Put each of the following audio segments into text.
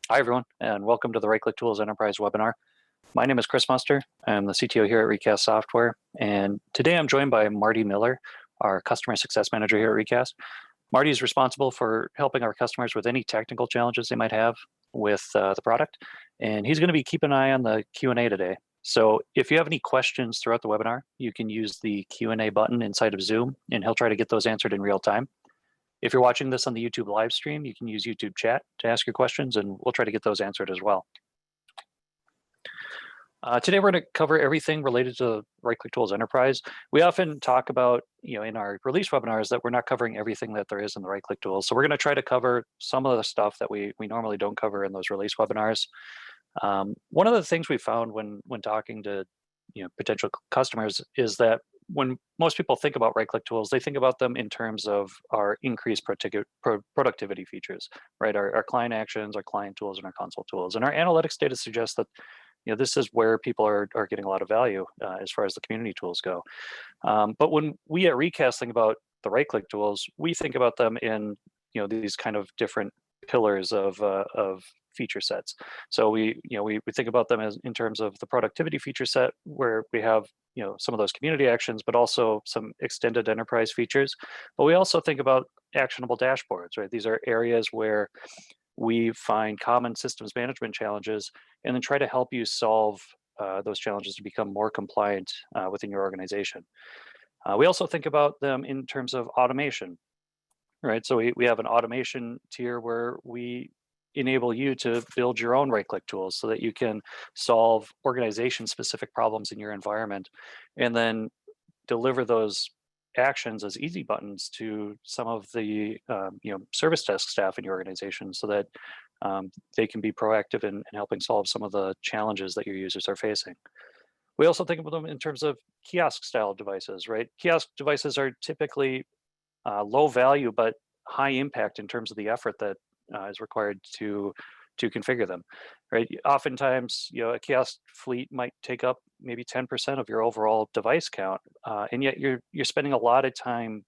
Hi, everyone, and welcome to the Right-Click Tools Enterprise webinar. My name is Chris Muster. I'm the CTO here at Recast Software, and today I'm joined by Marty Miller, our Customer Success Manager here at Recast. Marty is responsible for helping our customers with any technical challenges they might have with the product, and he's going to be keeping an eye on the Q&A today. So if you have any questions throughout the webinar, you can use the Q&A button inside of Zoom, and he'll try to get those answered in real time. If you're watching this on the YouTube live stream, you can use YouTube chat to ask your questions, and we'll try to get those answered as well. Today, we're going to cover everything related to Right-Click Tools Enterprise. We often talk about, in our release webinars that we're not covering everything that there is in the Right-Click Tools. So we're going to try to cover some of the stuff that we normally don't cover in those release webinars. One of the things we found when talking to potential customers is that when most people think about right-click tools, they think about them in terms of our increased productivity features, right? Our client actions, our client tools, and our console tools. And our analytics data suggests that this is where people are getting a lot of value as far as the community tools go. But when we at Recast think about the right-click tools, we think about them in these kind of different pillars of feature sets. So we think about them as in terms of the productivity feature set, where we have some of those community actions, but also some extended enterprise features. But we also think about actionable dashboards, right? These are areas where we find common systems management challenges and then try to help you solve those challenges to become more compliant within your organization. We also think about them in terms of automation, right? So we have an automation tier where we enable you to build your own right-click tools so that you can solve organization-specific problems in your environment and then deliver those actions as easy buttons to some of the service desk staff in your organization so that they can be proactive in helping solve some of the challenges that your users are facing. We also think of them in terms of kiosk-style devices, right? Kiosk devices are typically low value, but high impact in terms of the effort that is required to configure them, right? Oftentimes, a kiosk fleet might take up maybe 10% of your overall device count, and yet you're spending a lot of time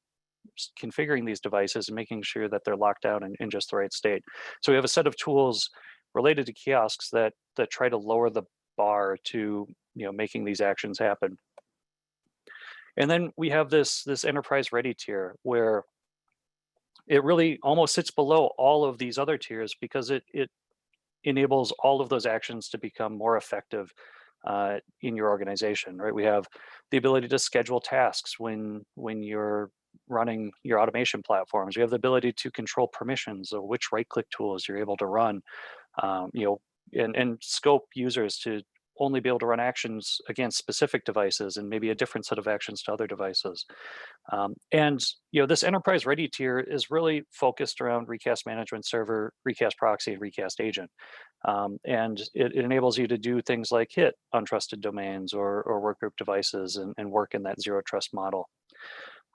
configuring these devices and making sure that they're locked down in just the right state. So we have a set of tools related to kiosks that try to lower the bar to making these actions happen. And then we have this enterprise ready tier where it really almost sits below all of these other tiers because it enables all of those actions to become more effective in your organization, right? We have the ability to schedule tasks when you're running your automation platforms. We have the ability to control permissions of which right-click tools you're able to run, and scope users to only be able to run actions against specific devices and maybe a different set of actions to other devices. And this enterprise ready tier is really focused around Recast Management Server, Recast Proxy, and Recast Agent. And it enables you to do things like hit untrusted domains or workgroup devices and work in that zero trust model.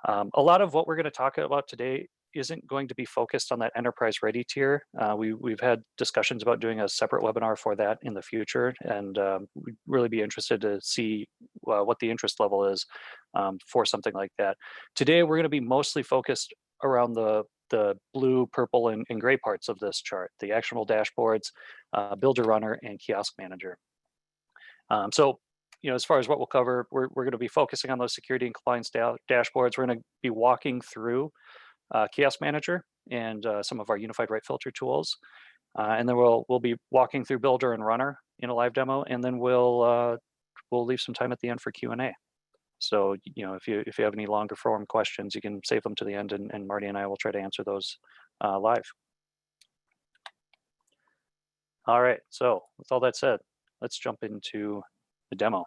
A lot of what we're going to talk about today isn't going to be focused on that enterprise ready tier. We've had discussions about doing a separate webinar for that in the future, and we'd really be interested to see what the interest level is for something like that. Today, we're going to be mostly focused around the blue, purple, and gray parts of this chart, the actionable dashboards, Build Your Runner, and Kiosk Manager. So as far as what we'll cover, we're going to be focusing on those security and compliance dashboards. We're going to be walking through Kiosk Manager and some of our unified right filter tools, and then we'll be walking through Builder and Runner in a live demo, and then we'll leave some time at the end for Q&A. So if you have any longer form questions, you can save them to the end, and Marty and I will try to answer those live. All right. So with all that said, let's jump into the demo.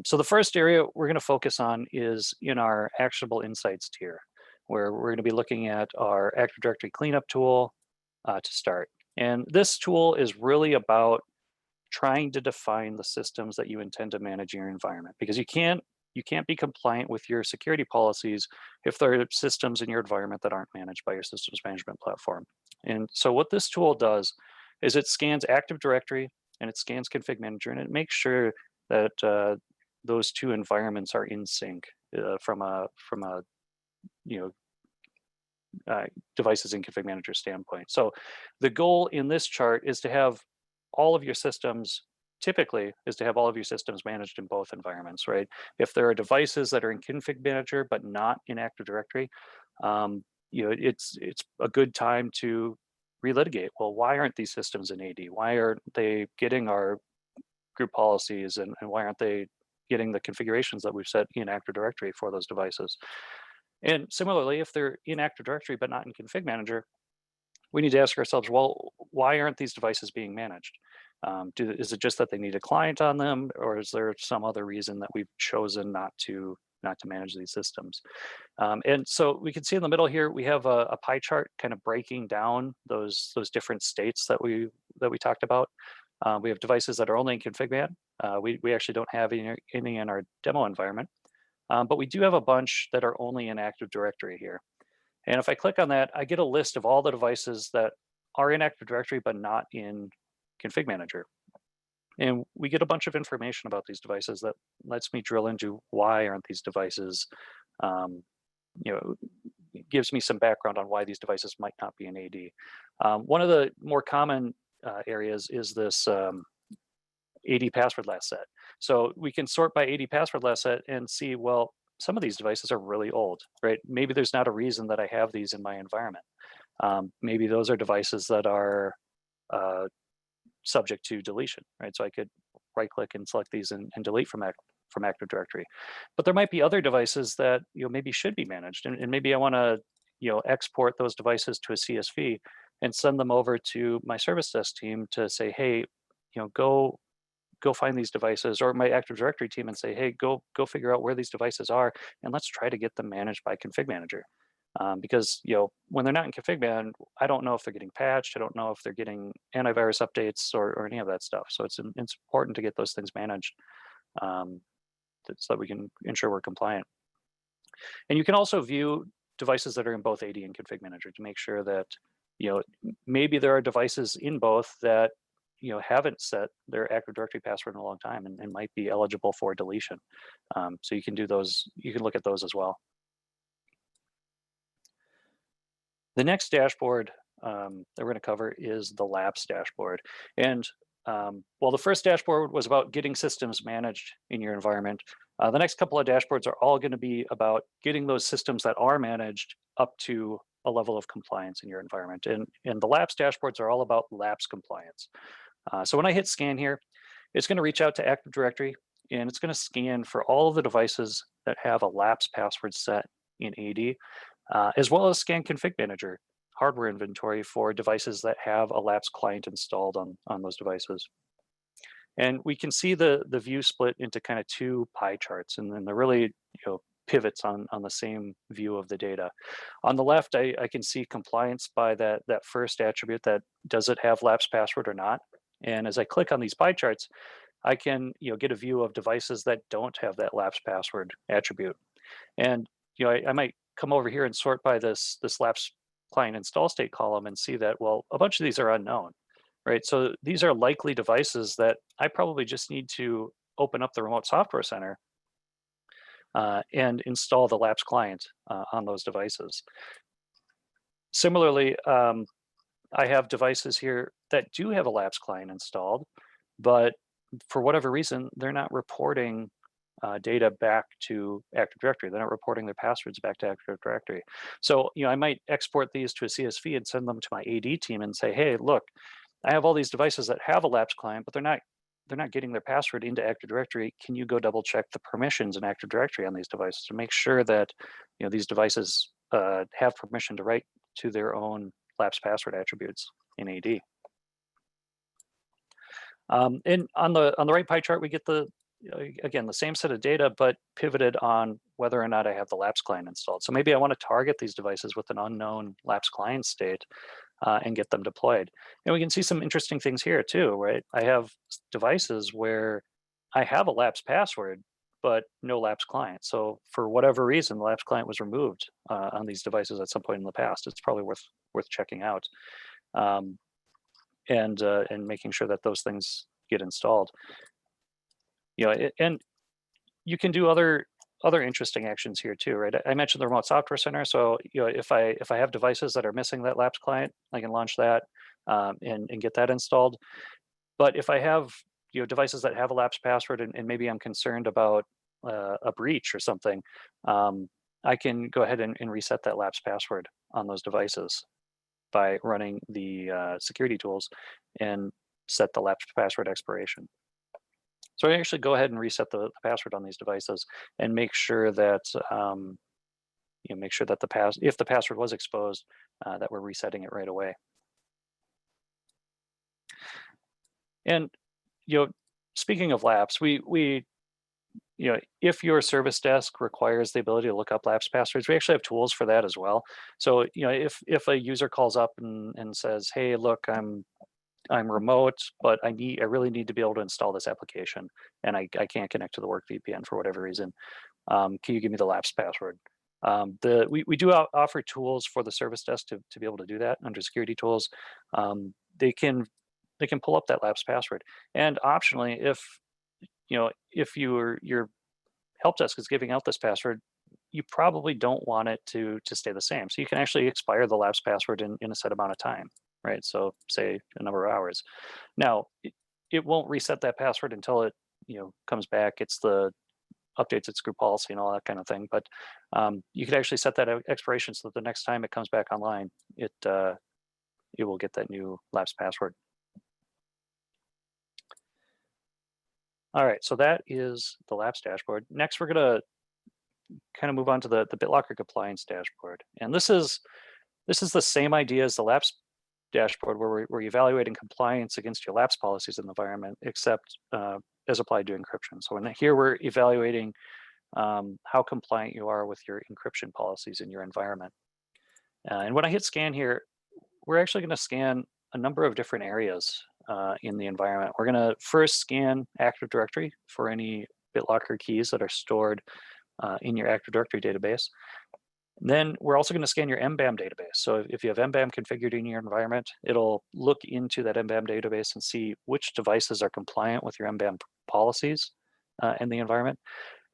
So the first area we're going to focus on is in our actionable insights tier, where we're going to be looking at our Active Directory cleanup tool to start. And this tool is really about trying to define the systems that you intend to manage in your environment, because you can't be compliant with your security policies if there are systems in your environment that aren't managed by your systems management platform. And so what this tool does is it scans Active Directory and it scans ConfigMgr, and it makes sure that those two environments are in sync from a devices in Config Manager standpoint. So the goal in this chart is to have all of your systems, typically, is to have all of your systems managed in both environments, right? If there are devices that are in Config Manager but not in Active Directory, it's a good time to relitigate. Well, why aren't these systems in AD? Why aren't they getting our group policies, and why aren't they getting the configurations that we've set in Active Directory for those devices? And similarly, if they're in Active Directory but not in Config Manager, we need to ask ourselves, well, why aren't these devices being managed? Is it just that they need a client on them, or is there some other reason that we've chosen not to manage these systems? And so we can see in the middle here, we have a pie chart kind of breaking down those different states that we talked about. We have devices that are only in config man. We actually don't have any in our demo environment, but we do have a bunch that are only in Active Directory here. And if I click on that, I get a list of all the devices that are in Active Directory but not in Config Manager. And we get a bunch of information about these devices that lets me drill into why aren't these devices, it gives me some background on why these devices might not be in AD. One of the more common areas is this AD password last set. So we can sort by AD password last set and see, well, some of these devices are really old, right? Maybe there's not a reason that I have these in my environment. Maybe those are devices that are subject to deletion, right? So I could right click and select these and delete from Active Directory. But there might be other devices that maybe should be managed, and maybe I want to export those devices to a CSV and send them over to my service desk team to say, hey, go find these devices, or my Active Directory team and say, hey, go figure out where these devices are, and let's try to get them managed by Config Manager. Because when they're not in Config Man, I don't know if they're getting patched. I don't know if they're getting antivirus updates or any of that stuff. So it's important to get those things managed so that we can ensure we're compliant. And you can also view devices that are in both AD and Config Manager to make sure that maybe there are devices in both that haven't set their Active Directory password in a long time and might be eligible for deletion. So you can do those. You can look at those as well. The next dashboard that we're going to cover is the Labs dashboard. And while the first dashboard was about getting systems managed in your environment, the next couple of dashboards are all going to be about getting those systems that are managed up to a level of compliance in your environment. And the Labs dashboards are all about Labs compliance. So when I hit scan here, it's going to reach out to Active Directory, and it's going to scan for all of the devices that have a Labs password set in AD. As well as scan Config Manager hardware inventory for devices that have a Labs client installed on those devices. And we can see the view split into kind of two pie charts, and then they're really pivots on the same view of the data. On the left, I can see compliance by that first attribute, that does it have Labs password or not. And as I click on these pie charts, I can get a view of devices that don't have that Labs password attribute. And I might come over here and sort by this Labs client install state column and see that, well, a bunch of these are unknown, right? So these are likely devices that I probably just need to open up the remote software center and install the Labs client on those devices. Similarly, I have devices here that do have a Labs client installed, but for whatever reason, they're not reporting data back to Active Directory. They're not reporting their passwords back to Active Directory. So I might export these to a CSV and send them to my AD team and say, hey, look, I have all these devices that have a Labs client, but they're not getting their password into Active Directory. Can you go double check the permissions in Active Directory on these devices to make sure that these devices have permission to write to their own Labs password attributes in AD. And on the right pie chart, we get again, the same set of data, but pivoted on whether or not I have the Labs client installed. So maybe I want to target these devices with an unknown Labs client state and get them deployed. And we can see some interesting things here too, right? I have devices where I have a Labs password, but no Labs client. So for whatever reason, the Labs client was removed on these devices at some point in the past. It's probably worth checking out and making sure that those things get installed. And you can do other other interesting actions here too, right? I mentioned the remote software center. So if I have devices that are missing that lapse client, I can launch that and get that installed. But if I have devices that have a lapse password and maybe I'm concerned about a breach or something, I can go ahead and reset that lapse password on those devices by running the security tools and set the lapse password expiration. So I actually go ahead and reset the password on these devices and make sure that if the password was exposed, that we're resetting it right away. And speaking of lapse, we if your service desk requires the ability to look up lapse passwords, we actually have tools for that as well. So if a user calls up and says, "Hey, look, I'm remote, but I really need to be able to install this application, and I can't connect to the work VPN for whatever reason. Can you give me the lapse password?" We do offer tools for the service desk to be able to do that under security tools. They can pull up that lapse password, and optionally, if your help desk is giving out this password, you probably don't want it to stay the same. So you can actually expire the lapse password in a set amount of time, right? So say a number of hours. Now, it won't reset that password until it comes back. It's the updates its group policy and all that kind of thing. But you could actually set that expiration so that the next time it comes back online, it will get that new lapse password. All right, so that is the lapse dashboard. Next, we're going to kind of move on to the Bitlocker Compliance dashboard. And this is the same idea as the lapse dashboard, where we're evaluating compliance against your lapse policies in the environment, except as applied to encryption. So here we're evaluating how compliant you are with your encryption policies in your environment. And when I hit scan here, we're actually going to scan a number of different areas in the environment. We're going to first scan Active Directory for any Bitlocker keys that are stored in your Active Directory database. Then we're also going to scan your MBAM database. So if you have MBAM configured in your environment, it'll look into that MBAM database and see which devices are compliant with your MBAM policies in the environment.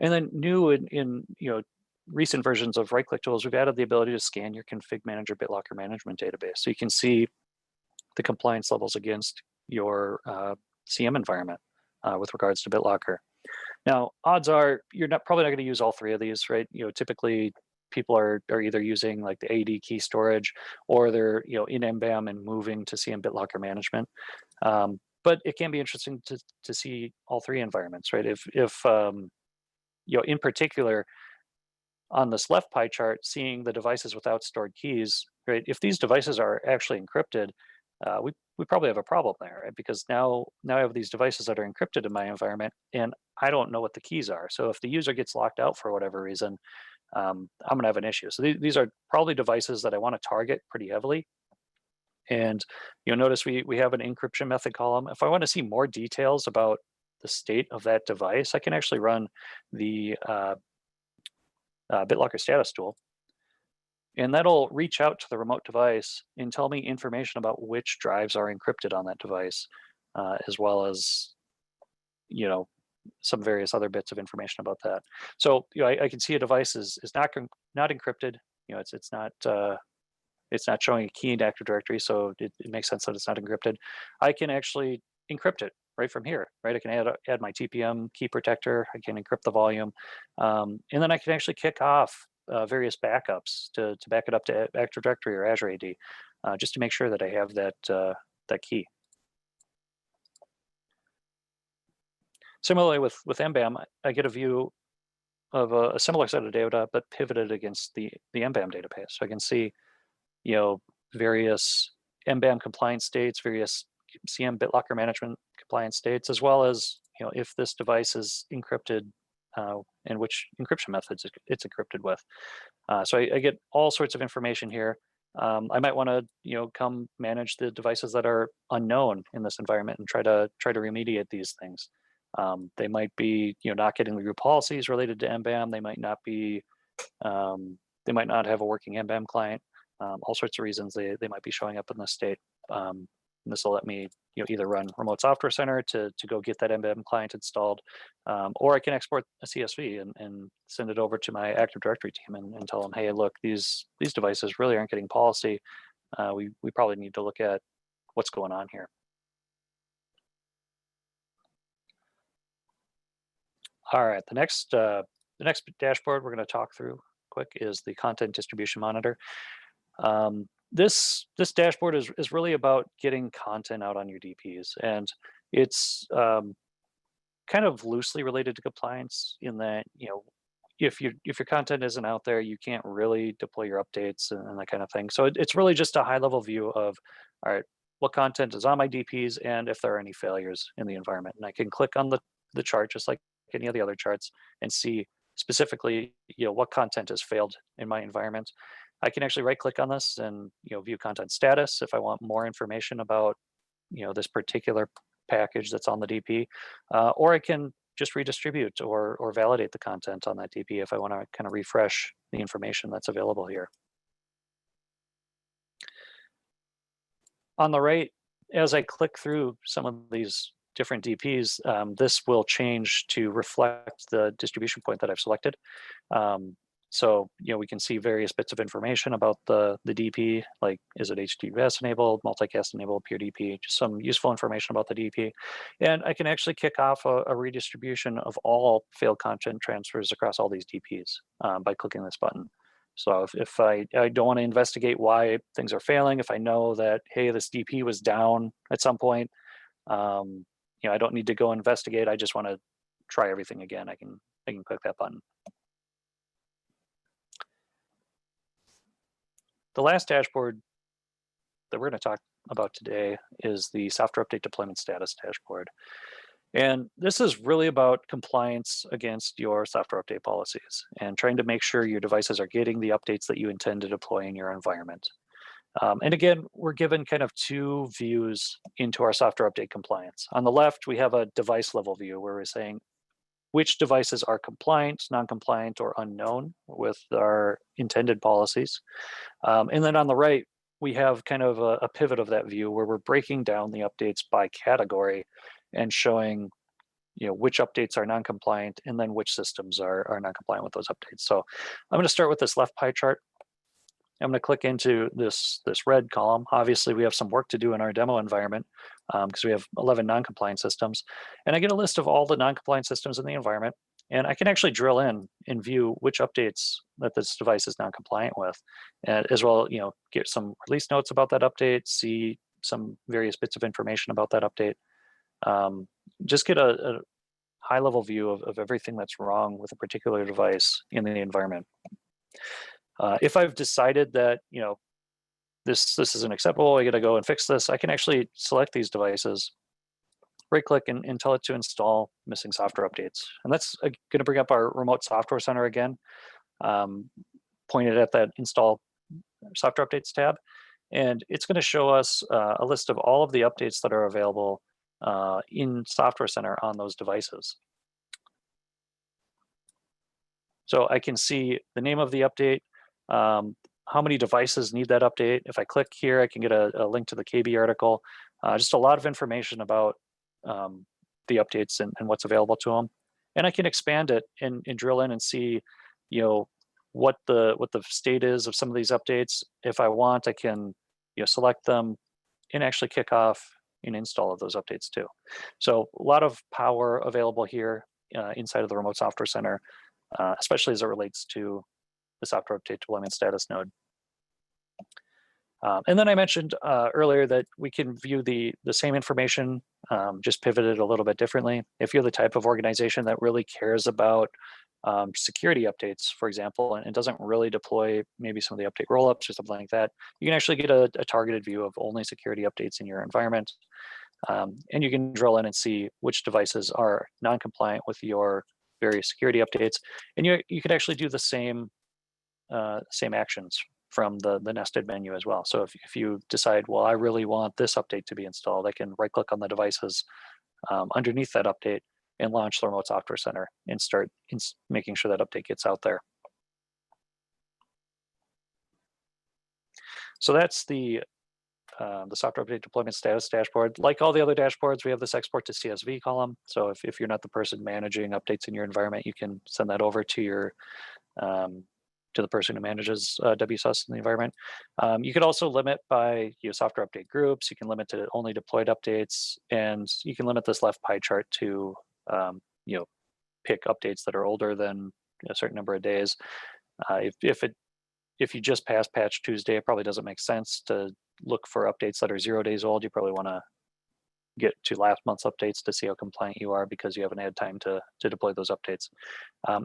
And then new in recent versions of right-click tools, we've added the ability to scan your ConfigMgr Bitlocker management database. So you can see the compliance levels against your CM environment with regards to Bitlocker. Now, odds are you're probably not going to use all three of these, right? Typically people are either using like the AD key storage, or they're in MBAM and moving to CM Bitlocker management. But it can be interesting to see all three environments, right? If in particular, on this left pie chart, seeing the devices without stored keys, right? If these devices are actually encrypted, we probably have a problem there, right? Because now I have these devices that are encrypted in my environment, and I don't know what the keys are. So if the user gets locked out for whatever reason, I'm going to have an issue. So these are probably devices that I want to target pretty heavily. And you'll notice we have an encryption method column. If I want to see more details about the state of that device, I can actually run the Bitlocker status tool. And that'll reach out to the remote device and tell me information about which drives are encrypted on that device, as well as, some various other bits of information about that. So, I can see a device is not encrypted. It's not showing a key in Active Directory, so it makes sense that it's not encrypted. I can actually encrypt it right from here, right? I can add my TPM key protector. I can encrypt the volume, and then I can actually kick off various backups to back it up to Active Directory or Azure AD, just to make sure that I have that key. Similarly with MBAM, I get a view of a similar set of data, but pivoted against the MBAM database. So I can see, various MBAM compliance states, various CM Bitlocker management compliance states, as well as, if this device is encrypted and which encryption methods it's encrypted with. So I get all sorts of information here. I might want to, come manage the devices that are unknown in this environment and try to remediate these things. They might be, not getting the group policies related to MBAM. They might not be, they might not have a working MBAM client. All sorts of reasons they might be showing up in this state. And this will let me either run Remote Software Center to go get that MDM client installed, or I can export a CSV and send it over to my Active Directory team and tell them, hey, look, these devices really aren't getting policy. We probably need to look at what's going on here. All right, the next dashboard we're going to talk through quick is the Content Distribution Monitor. This dashboard is really about getting content out on your DPs, and it's kind of loosely related to compliance in that, if your content isn't out there, you can't really deploy your updates and that kind of thing. So it's really just a high level view of, all right, what content is on my DPs and if there are any failures in the environment. And I can click on the chart just like any of the other charts and see specifically, what content has failed in my environment. I can actually right click on this and view content status if I want more information about this particular package that's on the DP, or I can just redistribute or validate the content on that DP if I want to kind of refresh the information that's available here. On the right, as I click through some of these different DPs, this will change to reflect the distribution point that I've selected. So, we can see various bits of information about the DP, like is it HTTPS enabled, multicast enabled, pure DP, just some useful information about the DP. And I can actually kick off a redistribution of all failed content transfers across all these DPs by clicking this button. So if I don't want to investigate why things are failing, if I know that, hey, this DP was down at some point, I don't need to go investigate. I just want to try everything again. I can click that button. The last dashboard that we're going to talk about today is the software update deployment status dashboard. And this is really about compliance against your software update policies and trying to make sure your devices are getting the updates that you intend to deploy in your environment. And again, we're given kind of two views into our software update compliance. On the left, we have a device level view where we're saying which devices are compliant, non-compliant, or unknown with our intended policies. And then on the right, we have kind of a pivot of that view where we're breaking down the updates by category and showing which updates are non-compliant and then which systems are non-compliant with those updates. So I'm going to start with this left pie chart. I'm going to click into this red column. Obviously, we have some work to do in our demo environment because we have 11 non-compliant systems. And I get a list of all the non-compliant systems in the environment. And I can actually drill in and view which updates that this device is non-compliant with, and as well, get some release notes about that update, see some various bits of information about that update. Just get a high-level view of everything that's wrong with a particular device in the environment. If I've decided that this isn't acceptable, I got to go and fix this, I can actually select these devices, right-click and tell it to install missing software updates. And that's going to bring up our Remote Software Center again, pointed at that Install Software Updates tab. And it's going to show us a list of all of the updates that are available in Software Center on those devices. So I can see the name of the update, how many devices need that update. If I click here, I can get a link to the KB article, just a lot of information about the updates and what's available to them. And I can expand it and drill in and see, what the state is of some of these updates. If I want, I can select them and actually kick off an install of those updates too. So a lot of power available here inside of the Remote Software Center, especially as it relates to the software update deployment status node. And then I mentioned earlier that we can view the same information, just pivoted a little bit differently. If you're the type of organization that really cares about security updates, for example, and doesn't really deploy maybe some of the update rollups or something like that, you can actually get a targeted view of only security updates in your environment. And you can drill in and see which devices are non-compliant with your various security updates. And you could actually do the same actions from the nested menu as well. So if you decide, well, I really want this update to be installed, I can right click on the devices underneath that update and launch the Remote Software Center and start making sure that update gets out there. So that's the the software update deployment status dashboard. Like all the other dashboards, we have this export to CSV column. So if you're not the person managing updates in your environment, you can send that over to your to the person who manages WSUS in the environment. You could also limit by software update groups. You can limit to only deployed updates, and you can limit this left pie chart to pick updates that are older than a certain number of days. If you just pass Patch Tuesday, it probably doesn't make sense to look for updates that are 0 days old. You probably want to get to last month's updates to see how compliant you are, because you haven't had time to deploy those updates,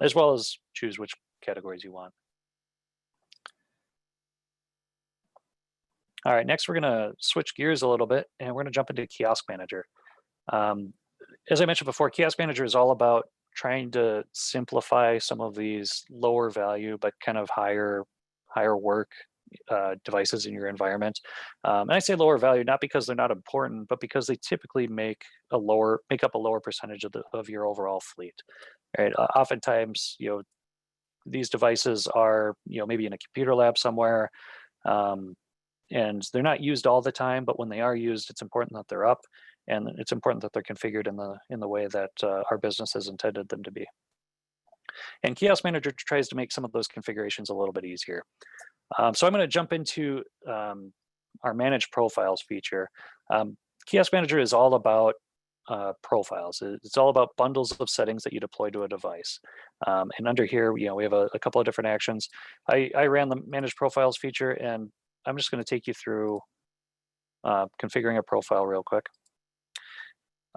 as well as choose which categories you want. All right, next we're going to switch gears a little bit, and we're going to jump into Kiosk Manager. As I mentioned before, Kiosk Manager is all about trying to simplify some of these lower value but kind of higher work devices in your environment. And I say lower value not because they're not important, but because they typically make up a lower percentage of your overall fleet. Right? Oftentimes, these devices are maybe in a computer lab somewhere. And they're not used all the time, but when they are used, it's important that they're up, and it's important that they're configured in the way that our business has intended them to be. And Kiosk Manager tries to make some of those configurations a little bit easier. So I'm going to jump into our Manage Profiles feature. Kiosk Manager is all about profiles. It's all about bundles of settings that you deploy to a device. And under here, we have a couple of different actions. I ran the Manage Profiles feature, and I'm just going to take you through configuring a profile real quick.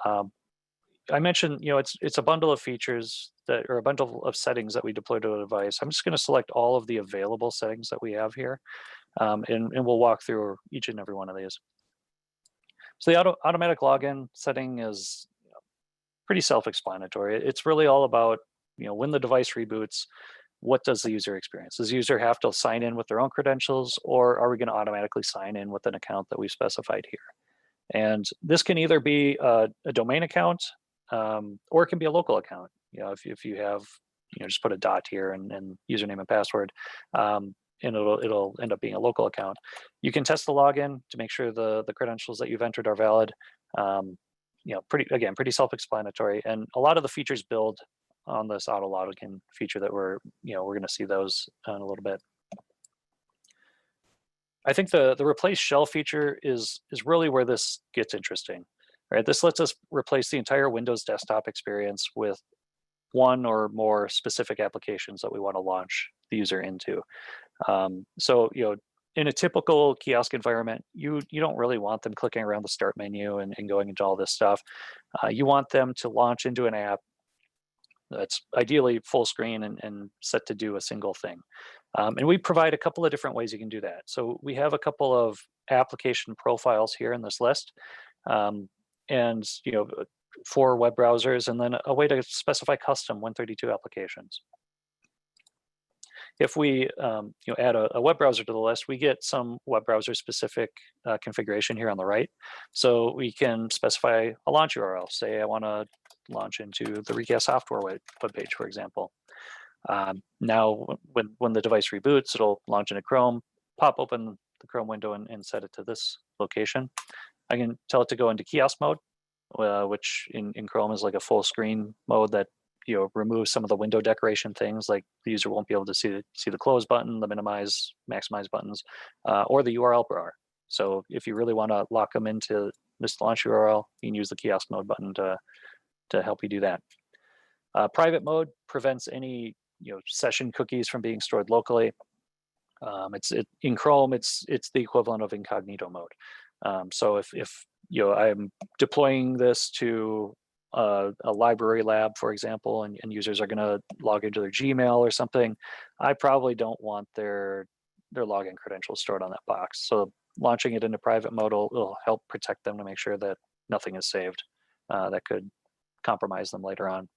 I mentioned, it's a bundle of features or a bundle of settings that we deploy to a device. I'm just going to select all of the available settings that we have here, and we'll walk through each and every one of these. So the automatic login setting is pretty self-explanatory. It's really all about, when the device reboots, what does the user experience? Does the user have to sign in with their own credentials, or are we going to automatically sign in with an account that we've specified here? And this can either be a domain account, or it can be a local account. If you have, just put a dot here and username and password, and it'll end up being a local account. You can test the login to make sure the credentials that you've entered are valid. Pretty self-explanatory, and a lot of the features build on this auto login feature that we're going to see those in a little bit. I think the replace shell feature is really where this gets interesting, right? This lets us replace the entire Windows desktop experience with one or more specific applications that we want to launch the user into. So in a typical kiosk environment, you don't really want them clicking around the start menu and going into all this stuff. You want them to launch into an app that's ideally full screen and set to do a single thing. And we provide a couple of different ways you can do that. So we have a couple of application profiles here in this list, and for web browsers, and then a way to specify custom 132 applications. If we add a web browser to the list, we get some web browser specific configuration here on the right. So we can specify a launch URL. Say I want to launch into the Recast software web page, for example. Now, when the device reboots, it'll launch into Chrome, pop open the Chrome window and set it to this location. I can tell it to go into kiosk mode, which in Chrome is like a full screen mode that remove some of the window decoration things, like the user won't be able to see the close button, the minimize, maximize buttons, or the URL bar. So if you really want to lock them into this launch URL, you can use the kiosk mode button to help you do that. Private mode prevents any session cookies from being stored locally. In Chrome, it's the equivalent of incognito mode. So if I'm deploying this to a library lab, for example, and users are going to log into their Gmail or something, I probably don't want their login credentials stored on that box. So launching it into private mode will help protect them to make sure that nothing is saved that could compromise them later on.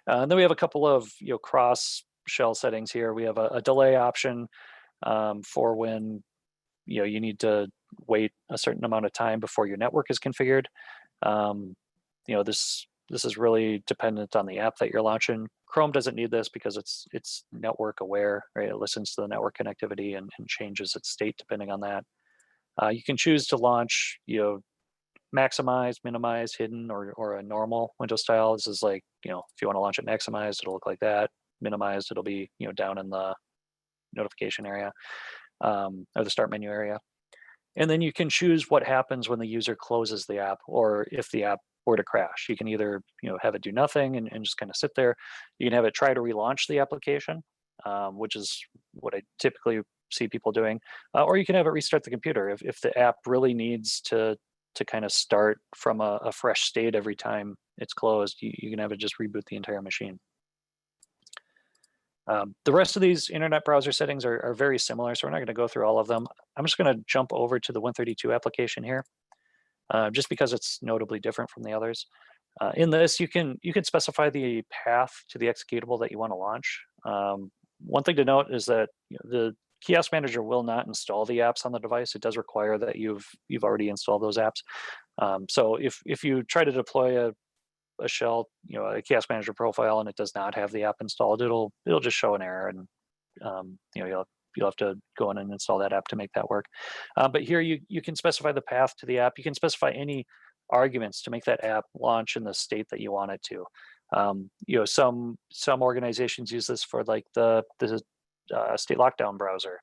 And then we have a couple of cross shell settings here. We have a delay option for when you need to wait a certain amount of time before your network is configured. This is really dependent on the app that you're launching. Chrome doesn't need this because it's network aware, right? It listens to the network connectivity and changes its state depending on that. You can choose to launch, maximize, minimize, hidden, or a normal window style. This is like, if you want to launch it maximized, it'll look like that. Minimized, it'll be, down in the notification area, or the start menu area. And then you can choose what happens when the user closes the app, or if the app were to crash. You can either, have it do nothing and just kind of sit there. You can have it try to relaunch the application, which is what I typically see people doing, or you can have it restart the computer if the app really needs to kind of start from a fresh state every time it's closed. You can have it just reboot the entire machine. The rest of these internet browser settings are very similar, so we're not going to go through all of them. I'm just going to jump over to the 132 application here, just because it's notably different from the others. In this, you can specify the path to the executable that you want to launch. One thing to note is that the Kiosk Manager will not install the apps on the device. It does require that you've already installed those apps. So if you try to deploy a shell, a Kiosk Manager profile, and it does not have the app installed, it'll just show an error, and you'll have to go in and install that app to make that work. But here you can specify the path to the app. You can specify any arguments to make that app launch in the state that you want it to. Some organizations use this for like the state lockdown browser,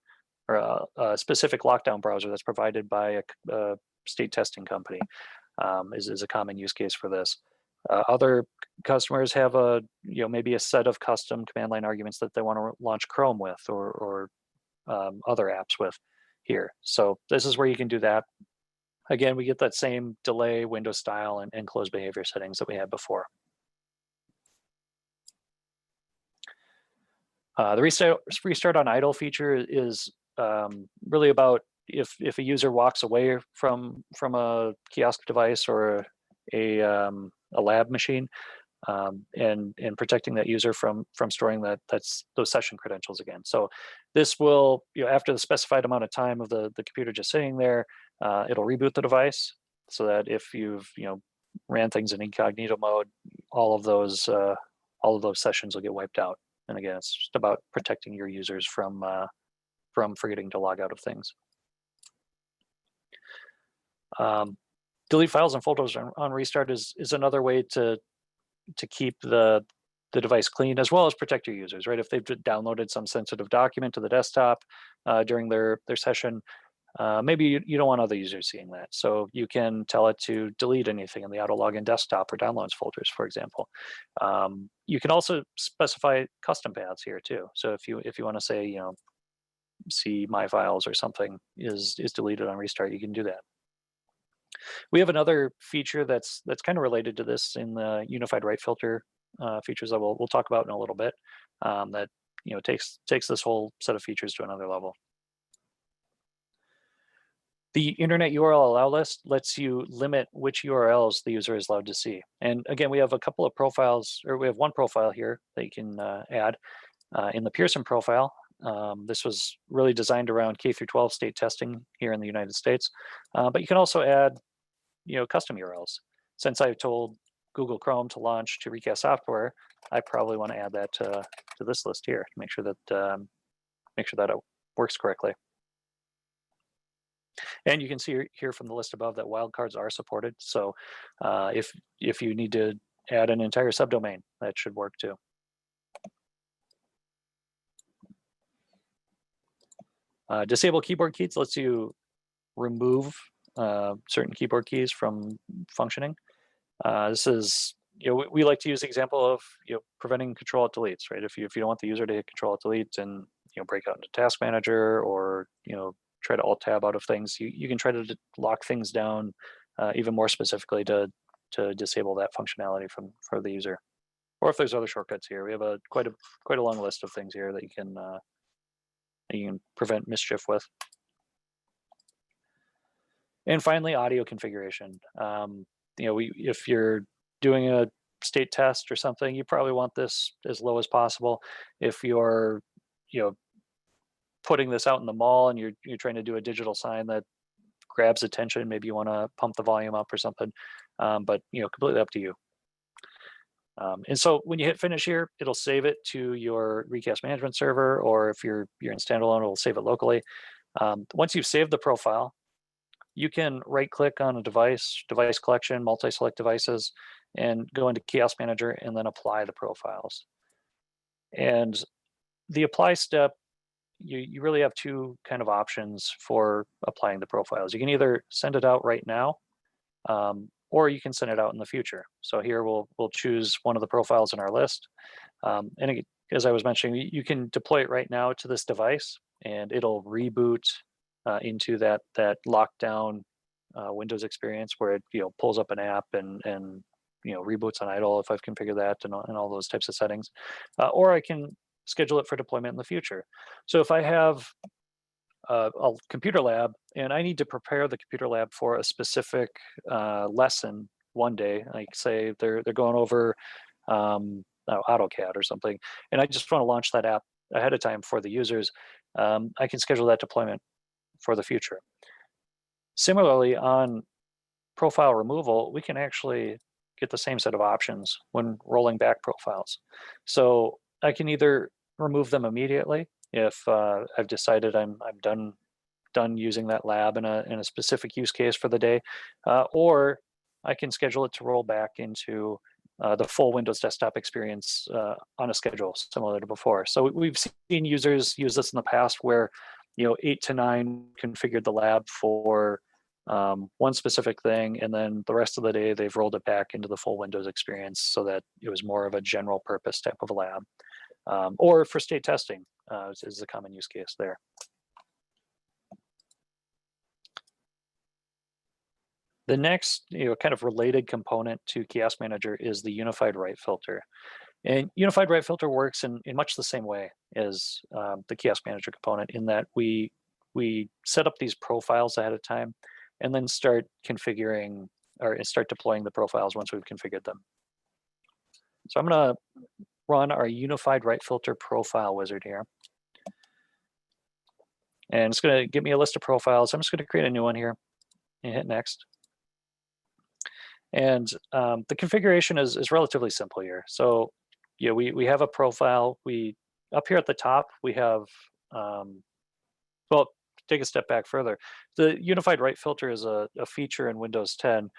or a specific lockdown browser that's provided by a state testing company, is a common use case for this. Other customers have maybe a set of custom command line arguments that they want to launch Chrome with, or other apps with here. So this is where you can do that. Again, we get that same delay, window style, and close behavior settings that we had before. The restart on idle feature is really about if a user walks away from a kiosk device or a lab machine, and protecting that user from storing those session credentials again. So this will, after the specified amount of time of the computer just sitting there, it'll reboot the device, so that if you've ran things in incognito mode, all of those sessions will get wiped out. And again, it's just about protecting your users from forgetting to log out of things. Delete files and folders on restart is another way to keep the device clean, as well as protect your users, right? If they've downloaded some sensitive document to the desktop during their session, maybe you don't want other users seeing that. So you can tell it to delete anything in the auto login desktop or downloads folders, for example. You can also specify custom paths here too. So if you want to say, see my files or something is deleted on restart, you can do that. We have another feature that's kind of related to this in the unified write filter features that we'll talk about in a little bit, that takes this whole set of features to another level. The internet URL allow list lets you limit which URLs the user is allowed to see. And again, we have a couple of profiles, or we have one profile here that you can add in the Pearson profile. This was really designed around K through 12 state testing here in the United States. But you can also add, custom URLs. Since I've told Google Chrome to launch to Recast software, I probably want to add that to this list here to make sure that it works correctly. And you can see here from the list above that wildcards are supported. So if you need to add an entire subdomain, that should work too. Disable keyboard keys lets you remove certain keyboard keys from functioning. This is, we like to use the example of preventing control alt deletes, right? If you don't want the user to hit control alt delete and break out into Task Manager, or try to alt tab out of things, you can try to lock things down even more specifically to disable that functionality for the user. Or if there's other shortcuts here, we have quite a long list of things here that you can prevent mischief with. And finally, audio configuration. If you're doing a state test or something, you probably want this as low as possible. If you're putting this out in the mall and you're trying to do a digital sign that grabs attention, maybe you want to pump the volume up or something, but completely up to you. And so when you hit finish here, it'll save it to your Recast management server, or if you're in standalone, it'll save it locally. Once you've saved the profile, you can right-click on a device, device collection, multi-select devices, and go into Kiosk Manager and then apply the profiles. And the apply step, you really have two kind of options for applying the profiles. You can either send it out right now, or you can send it out in the future. So here we'll choose one of the profiles in our list. As I was mentioning, you can deploy it right now to this device, and it'll reboot into that lockdown Windows experience where it pulls up an app and reboots on idle if I've configured that and all those types of settings. Or I can schedule it for deployment in the future. So if I have a computer lab and I need to prepare the computer lab for a specific lesson one day, like say they're going over AutoCAD or something, and I just want to launch that app ahead of time for the users, I can schedule that deployment for the future. Similarly, on profile removal, we can actually get the same set of options when rolling back profiles. So I can either remove them immediately if I've decided I'm done using that lab in a specific use case for the day, or I can schedule it to roll back into the full Windows desktop experience on a schedule similar to before. So we've seen users use this in the past where 8 to 9 configured the lab for one specific thing, and then the rest of the day they've rolled it back into the full Windows experience so that it was more of a general purpose type of a lab. Or for state testing is a common use case there. The next kind of related component to Kiosk Manager is the unified write filter. And unified write filter works in much the same way as the Kiosk Manager component in that we set up these profiles ahead of time and then start configuring or start deploying the profiles once we've configured them. So I'm going to run our unified write filter profile wizard here. And it's going to give me a list of profiles. I'm just going to create a new one here and hit next. And the configuration is relatively simple here. So we have a profile. Up here at the top, we have, well, take a step back further. The unified write filter is a feature in Windows 10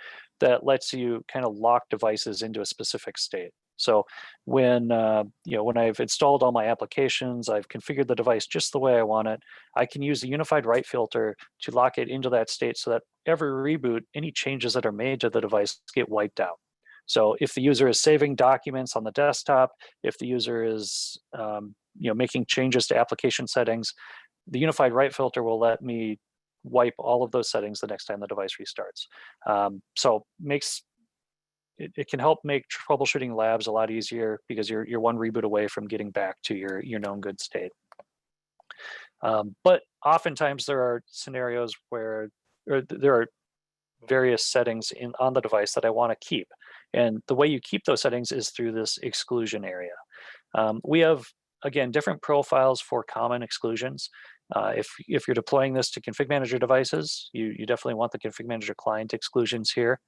that lets you kind of lock devices into a specific state. So when I've installed all my applications, I've configured the device just the way I want it, I can use the unified write filter to lock it into that state so that every reboot, any changes that are made to the device get wiped out. So if the user is saving documents on the desktop, if the user is making changes to application settings, the unified write filter will let me wipe all of those settings the next time the device restarts. So it can help make troubleshooting labs a lot easier because you're one reboot away from getting back to your known good state. But oftentimes there are scenarios where there are various settings on the device that I want to keep. And the way you keep those settings is through this exclusion area. We have, again, different profiles for common exclusions. If you're deploying this to ConfigMgr devices, you definitely want the ConfigMgr client exclusions here.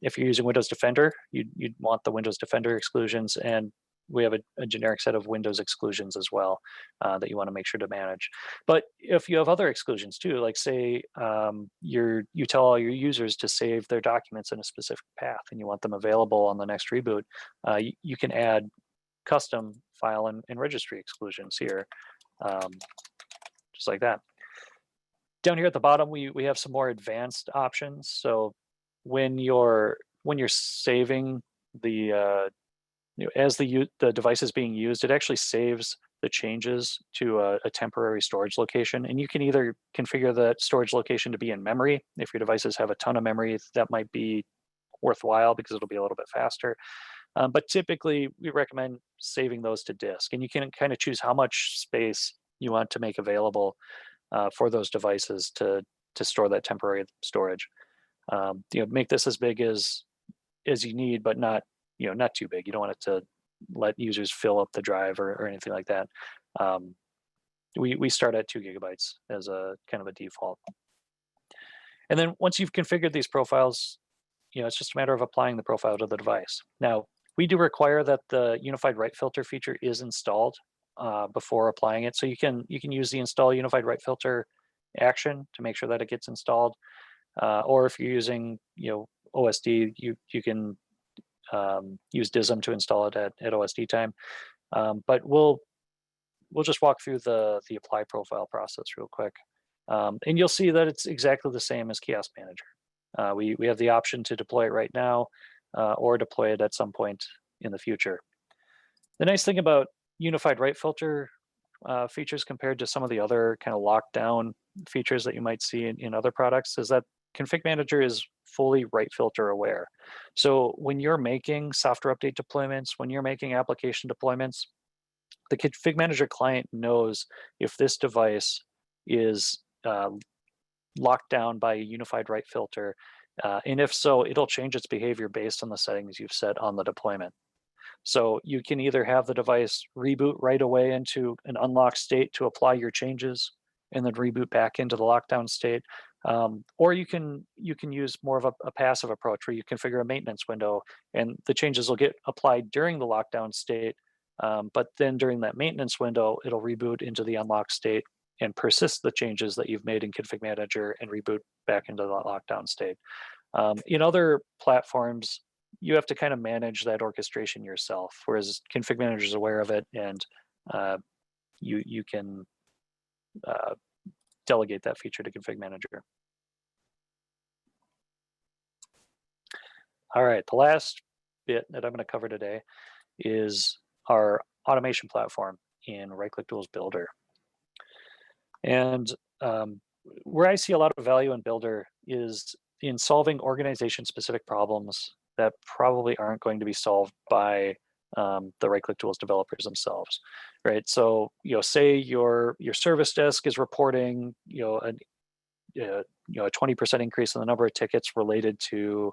If you're using Windows Defender, you'd want the Windows Defender exclusions, and we have a generic set of Windows exclusions as well that you want to make sure to manage. But if you have other exclusions too, like say you tell all your users to save their documents in a specific path and you want them available on the next reboot, you can add custom file and registry exclusions here, just like that. Down here at the bottom, we have some more advanced options. So when you're saving the as the device is being used, it actually saves the changes to a temporary storage location, and you can either configure that storage location to be in memory. If your devices have a ton of memory, that might be worthwhile because it'll be a little bit faster. But typically, we recommend saving those to disk, and you can kind of choose how much space you want to make available for those devices to store that temporary storage. Make this as big as you need, but not too big. You don't want it to let users fill up the drive or anything like that. We start at 2 gigabytes as a kind of a default. And then once you've configured these profiles, it's just a matter of applying the profile to the device. Now, we do require that the unified write filter feature is installed before applying it. So you can use the install unified write filter action to make sure that it gets installed. or if you're using OSD, you can use DISM to install it at OSD time. But we'll just walk through the apply profile process real quick. And you'll see that it's exactly the same as Kiosk Manager. We have the option to deploy it right now or deploy it at some point in the future. The nice thing about unified write filter features compared to some of the other kind of lockdown features that you might see in other products is that Config Manager is fully write filter aware. So when you're making software update deployments, when you're making application deployments, the Config Manager client knows if this device is locked down by a unified write filter, and if so, it'll change its behavior based on the settings you've set on the deployment. So you can either have the device reboot right away into an unlocked state to apply your changes and then reboot back into the lockdown state. Or you can use more of a passive approach where you configure a maintenance window and the changes will get applied during the lockdown state. But then during that maintenance window, it'll reboot into the unlocked state and persist the changes that you've made in Config Manager and reboot back into the lockdown state. In other platforms, you have to kind of manage that orchestration yourself, whereas Config Manager is aware of it, and you can delegate that feature to Config Manager. All right, the last bit that I'm going to cover today is our automation platform in Right-Click Tools Builder. And where I see a lot of value in Builder is in solving organization-specific problems that probably aren't going to be solved by the Right-Click Tools developers themselves, right? So, say your service desk is reporting, a 20% increase in the number of tickets related to,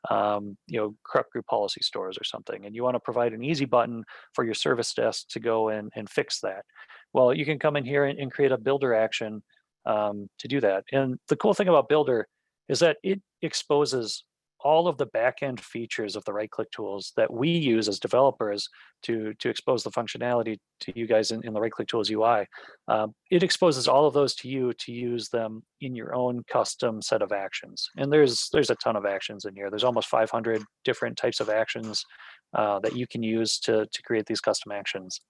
corrupt group policy stores or something, and you want to provide an easy button for your service desk to go and fix that. Well, you can come in here and create a Builder action to do that. And the cool thing about Builder is that it exposes all of the back-end features of the Right-Click Tools that we use as developers to expose the functionality to you guys in the Right-Click Tools UI. It exposes all of those to you to use them in your own custom set of actions. And there's a ton of actions in here. There's almost 500 different types of actions that you can use to create these custom actions.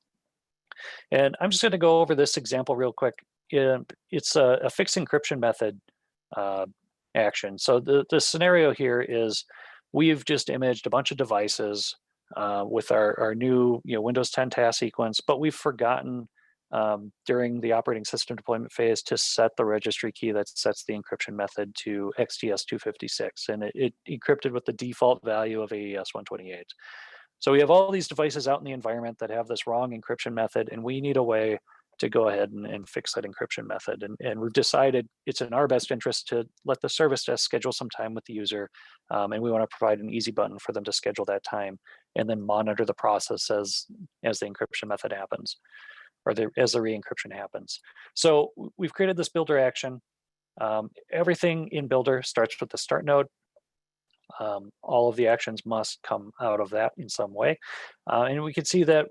And I'm just going to go over this example real quick. It's a fixed encryption method action. So the scenario here is we've just imaged a bunch of devices with our new Windows 10 task sequence, but we've forgotten during the operating system deployment phase to set the registry key that sets the encryption method to XTS256, and it encrypted with the default value of AES128. So we have all these devices out in the environment that have this wrong encryption method, and we need a way to go ahead and fix that encryption method. And we've decided it's in our best interest to let the service desk schedule some time with the user, and we want to provide an easy button for them to schedule that time and then monitor the process as the encryption method happens, or as the re-encryption happens. So we've created this Builder action. Everything in Builder starts with the start node. All of the actions must come out of that in some way. And we can see that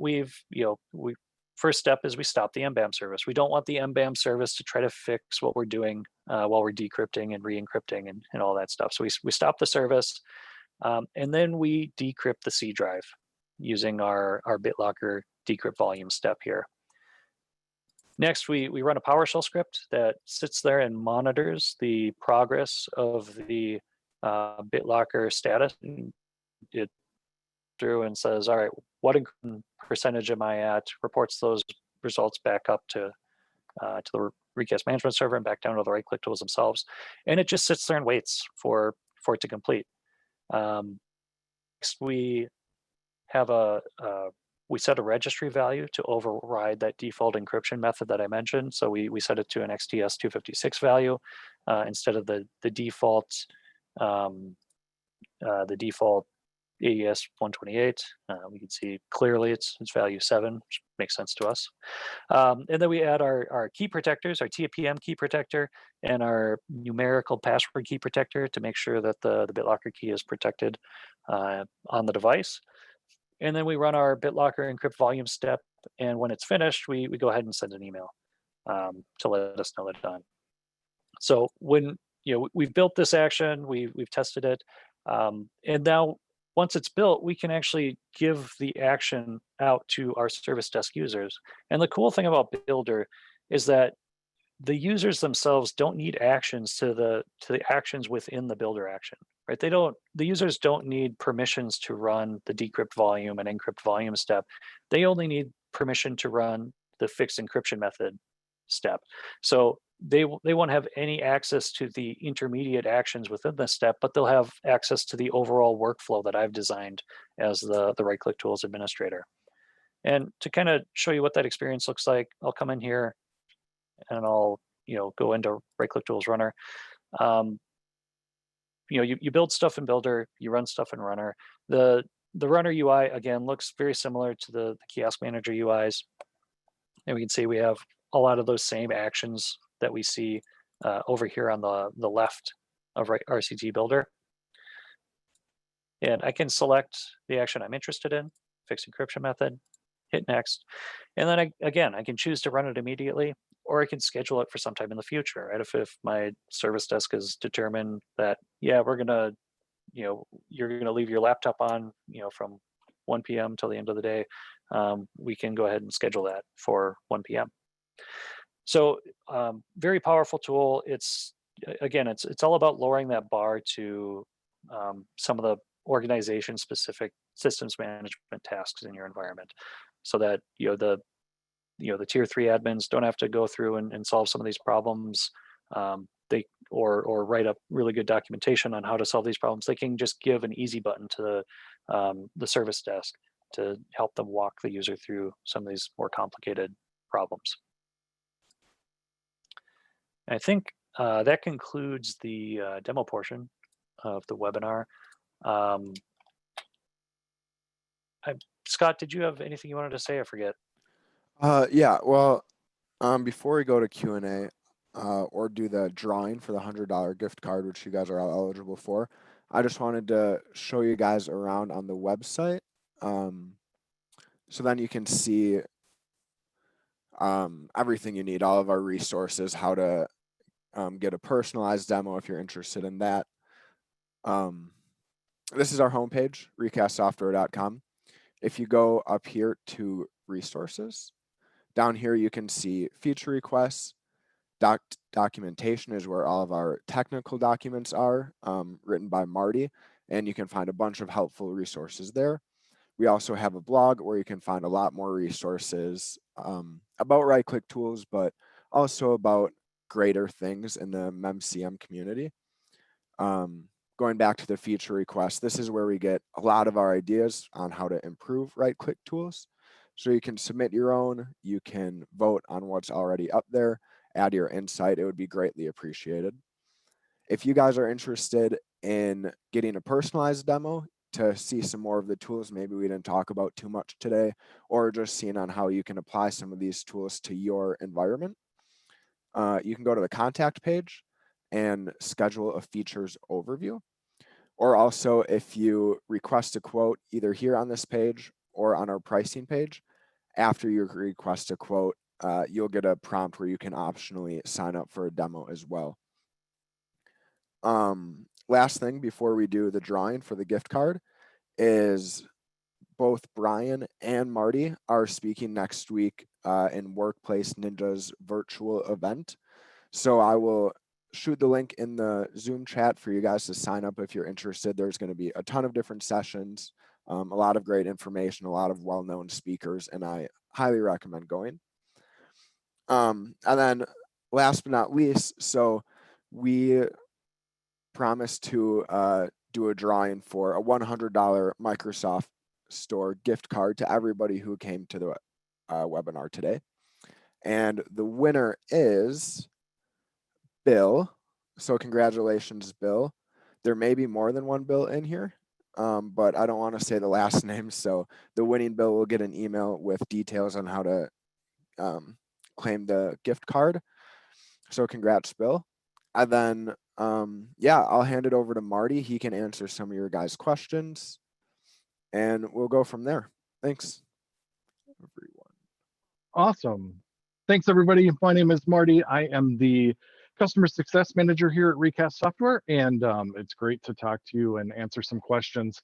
first step is we stop the MBAM service. We don't want the MBAM service to try to fix what we're doing while we're decrypting and re-encrypting and all that stuff. So we stop the service, and then we decrypt the C drive using our Bitlocker decrypt volume step here. Next, we run a PowerShell script that sits there and monitors the progress of the Bitlocker status. It through and says, all right, what percentage am I at? Reports those results back up to the Recast management server and back down to the Right-Click Tools themselves. And it just sits there and waits for it to complete. Next, we have we set a registry value to override that default encryption method that I mentioned. So we set it to an XTS256 value instead of the default AES128. We can see clearly it's value 7, which makes sense to us. And then we add our key protectors, our TPM key protector, and our numerical password key protector to make sure that the Bitlocker key is protected on the device. And then we run our Bitlocker encrypt volume step, and when it's finished, we go ahead and send an email to let us know it's done. So when we've built this action, we've tested it, and now once it's built, we can actually give the action out to our service desk users. And the cool thing about Builder is that the users themselves don't need actions to the actions within the Builder action, right? The users don't need permissions to run the decrypt volume and encrypt volume step. They only need permission to run the fixed encryption method step. So they won't have any access to the intermediate actions within the step, but they'll have access to the overall workflow that I've designed as the right-click tools administrator. And to kind of show you what that experience looks like, I'll come in here and I'll go into right-click tools runner. You build stuff in Builder, you run stuff in Runner. The Runner UI again looks very similar to the Kiosk Manager UIs, and we can see we have a lot of those same actions that we see over here on the left of RCT Builder. And I can select the action I'm interested in, fixed encryption method, hit next, and then I can choose to run it immediately, or I can schedule it for sometime in the future, right? If my service desk has determined that, yeah, we're gonna, you're gonna leave your laptop on, from 1 p.m. till the end of the day, we can go ahead and schedule that for 1 p.m. So very powerful tool. It's all about lowering that bar to some of the organization specific systems management tasks in your environment, so that the tier 3 admins don't have to go through and solve some of these problems. They or write up really good documentation on how to solve these problems. They can just give an easy button to the service desk to help them walk the user through some of these more complicated problems. And I think that concludes the demo portion of the webinar. Scott, did you have anything you wanted to say? I forget. Yeah, well, before we go to Q&A or do the drawing for the $100 gift card, which you guys are all eligible for, I just wanted to show you guys around on the website. So then you can see everything you need, all of our resources, how to get a personalized demo if you're interested in that. This is our homepage, recastsoftware.com. If you go up here to resources, down here you can see feature requests. Documentation is where all of our technical documents are, written by Marty, and you can find a bunch of helpful resources there. We also have a blog where you can find a lot more resources about right-click tools, but also about greater things in the MEMCM community. Going back to the feature request, this is where we get a lot of our ideas on how to improve right-click tools. So you can submit your own, you can vote on what's already up there, add your insight. It would be greatly appreciated. If you guys are interested in getting a personalized demo to see some more of the tools maybe we didn't talk about too much today, or just seeing on how you can apply some of these tools to your environment, you can go to the contact page and schedule a features overview. Or also, if you request a quote either here on this page or on our pricing page, after you request a quote, you'll get a prompt where you can optionally sign up for a demo as well. Last thing before we do the drawing for the gift card is both Brian and Marty are speaking next week in Workplace Ninja's virtual event. So I will shoot the link in the Zoom chat for you guys to sign up if you're interested. There's going to be a ton of different sessions, a lot of great information, a lot of well-known speakers, and I highly recommend going. And then last but not least, so we promised to do a drawing for a $100 Microsoft Store gift card to everybody who came to the webinar today. And the winner is Bill. So congratulations, Bill. There may be more than one Bill in here, but I don't want to say the last name. So the winning Bill will get an email with details on how to claim the gift card. So congrats, Bill. And then, yeah, I'll hand it over to Marty. He can answer some of your guys' questions, and we'll go from there. Thanks, everyone. Awesome. Thanks, everybody. My name is Marty. I am the Customer Success Manager here at Recast Software, and it's great to talk to you and answer some questions.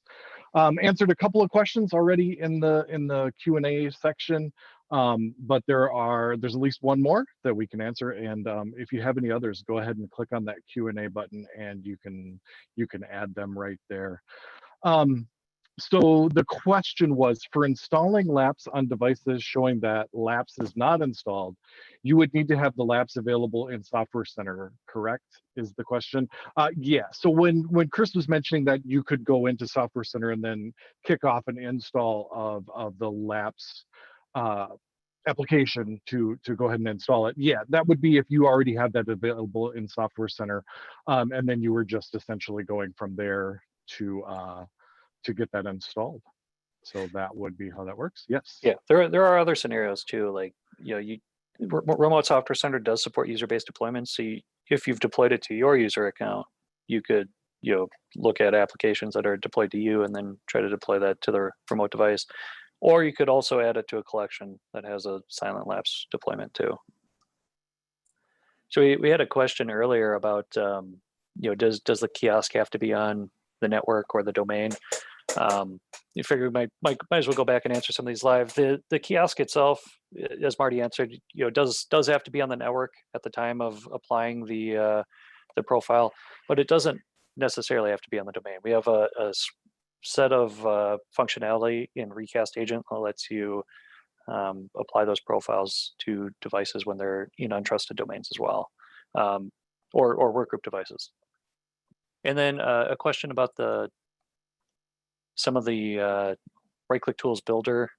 Answered a couple of questions already in the Q&A section, but there's at least one more that we can answer. And if you have any others, go ahead and click on that Q&A button, and you can add them right there. So the question was, for installing LAPS on devices showing that LAPS is not installed, you would need to have the LAPS available in Software Center, correct? Is the question. Yeah, so when Chris was mentioning that you could go into Software Center and then kick off an install of the LAPS application to go ahead and install it, yeah, that would be if you already have that available in Software Center, and then you were just essentially going from there to get that installed. So that would be how that works. Yes. Yeah, there are other scenarios too. Like, Remote Software Center does support user-based deployments. So if you've deployed it to your user account, you could look at applications that are deployed to you and then try to deploy that to the remote device. Or you could also add it to a collection that has a silent lapse deployment too. So we had a question earlier about does the kiosk have to be on the network or the domain? You figure we might as well go back and answer some of these live. The kiosk itself, as Marty answered, does have to be on the network at the time of applying the profile, but it doesn't necessarily have to be on the domain. We have a set of functionality in Recast Agent that lets you apply those profiles to devices when they're in untrusted domains as well, or workgroup devices. And then a question about some of the right-click tools builder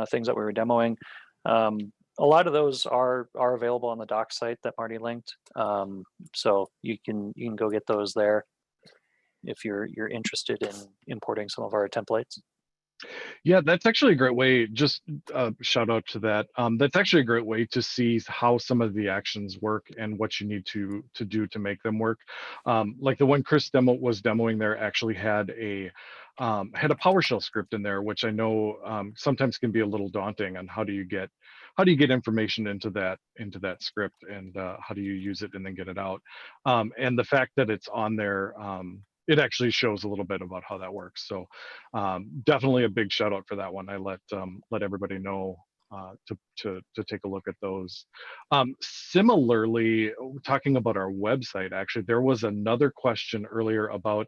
things that we were demoing. A lot of those are available on the doc site that Marty linked, so you can go get those there if you're interested in importing some of our templates. Yeah, that's actually a great way. Just shout out to that. That's actually a great way to see how some of the actions work and what you need to do to make them work. Like the one Chris was demoing there actually had a PowerShell script in there, which I know sometimes can be a little daunting on how do you get information into that script, and how do you use it and then get it out. And the fact that it's on there, it actually shows a little bit about how that works. So definitely a big shout out for that one. I let everybody know to take a look at those. Similarly, talking about our website, actually, there was another question earlier about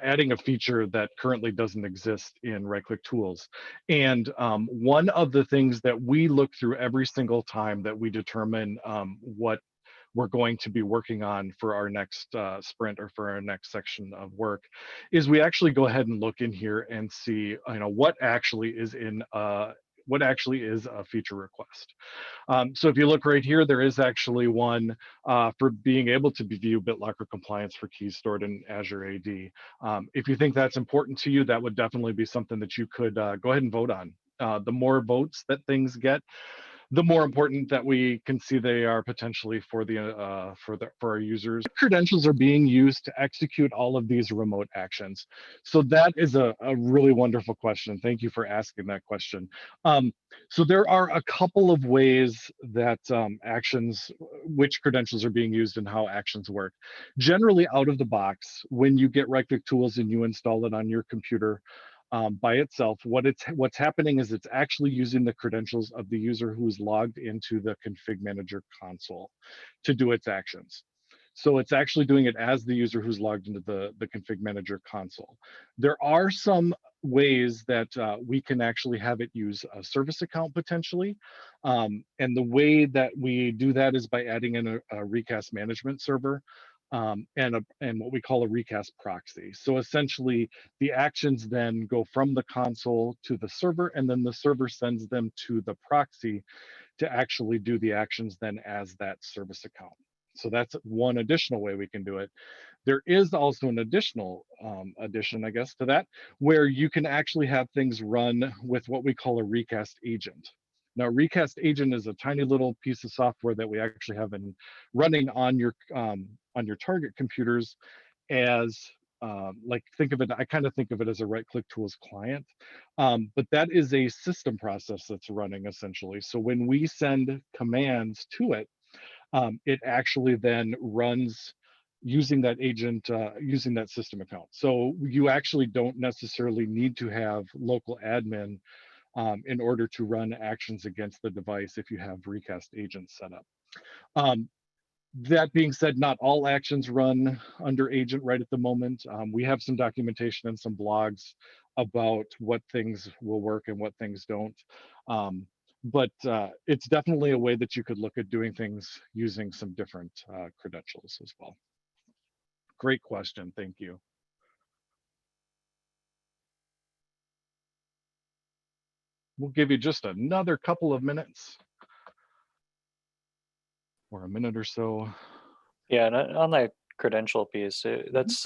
adding a feature that currently doesn't exist in right-click tools. And one of the things that we look through every single time that we determine what we're going to be working on for our next sprint or for our next section of work is we actually go ahead and look in here and see what actually is a feature request. So if you look right here, there is actually one for being able to view Bitlocker Compliance for keys stored in Azure AD. If you think that's important to you, that would definitely be something that you could go ahead and vote on. The more votes that things get, the more important that we can see they are potentially for our users. Credentials are being used to execute all of these remote actions. So that is a really wonderful question. Thank you for asking that question. So there are a couple of ways that which credentials are being used and how actions work. Generally, out of the box, when you get right-click tools and you install it on your computer, by itself, what's happening is it's actually using the credentials of the user who's logged into the ConfigMgr console to do its actions. So it's actually doing it as the user who's logged into the ConfigMgr console. There are some ways that we can actually have it use a service account potentially. And the way that we do that is by adding in a recast management server. And what we call a recast proxy. So essentially, the actions then go from the console to the server, and then the server sends them to the proxy to actually do the actions then as that service account. So that's one additional way we can do it. There is also an additional addition, I guess, to that, where you can actually have things run with what we call a recast agent. Now, Recast Agent is a tiny little piece of software that we actually have running on your target computers as think of it. I kind of think of it as a right-click tools client, but that is a system process that's running essentially. So when we send commands to it, it actually then runs using that agent, using that system account. So you actually don't necessarily need to have local admin in order to run actions against the device if you have Recast agents set up. That being said, not all actions run under agent right at the moment. We have some documentation and some blogs about what things will work and what things don't. But it's definitely a way that you could look at doing things using some different credentials as well. Great question, thank you. We'll give you just another couple of minutes or a minute or so. Yeah, and on that credential piece, that's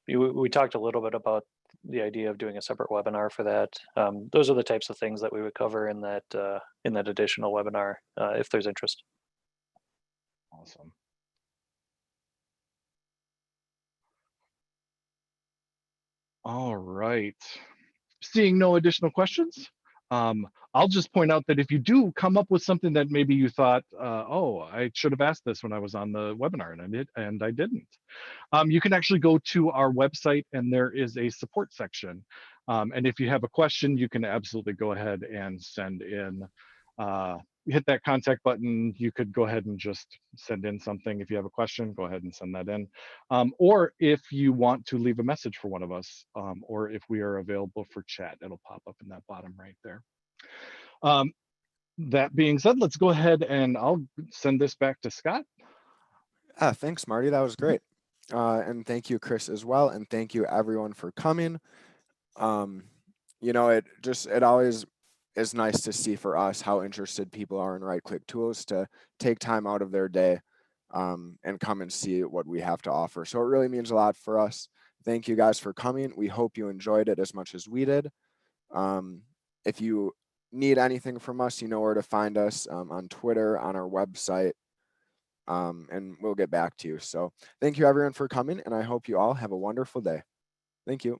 we talked a little bit about the idea of doing a separate webinar for that. Those are the types of things that we would cover in that additional webinar if there's interest. Awesome. All right. Seeing no additional questions, I'll just point out that if you do come up with something that maybe you thought, oh, I should have asked this when I was on the webinar and I didn't. You can actually go to our website and there is a support section. And if you have a question, you can absolutely go ahead and send in, hit that contact button. You could go ahead and just send in something. If you have a question, go ahead and send that in. Or if you want to leave a message for one of us, or if we are available for chat, it'll pop up in that bottom right there. That being said, let's go ahead and I'll send this back to Scott. Thanks, Marty. That was great. And thank you, Chris, as well. And thank you, everyone, for coming. You know, it always is nice to see for us how interested people are in right-click tools to take time out of their day and come and see what we have to offer. So it really means a lot for us. Thank you guys for coming. We hope you enjoyed it as much as we did. If you need anything from us, you know where to find us on Twitter, on our website, and we'll get back to you. So thank you, everyone, for coming, and I hope you all have a wonderful day. Thank you.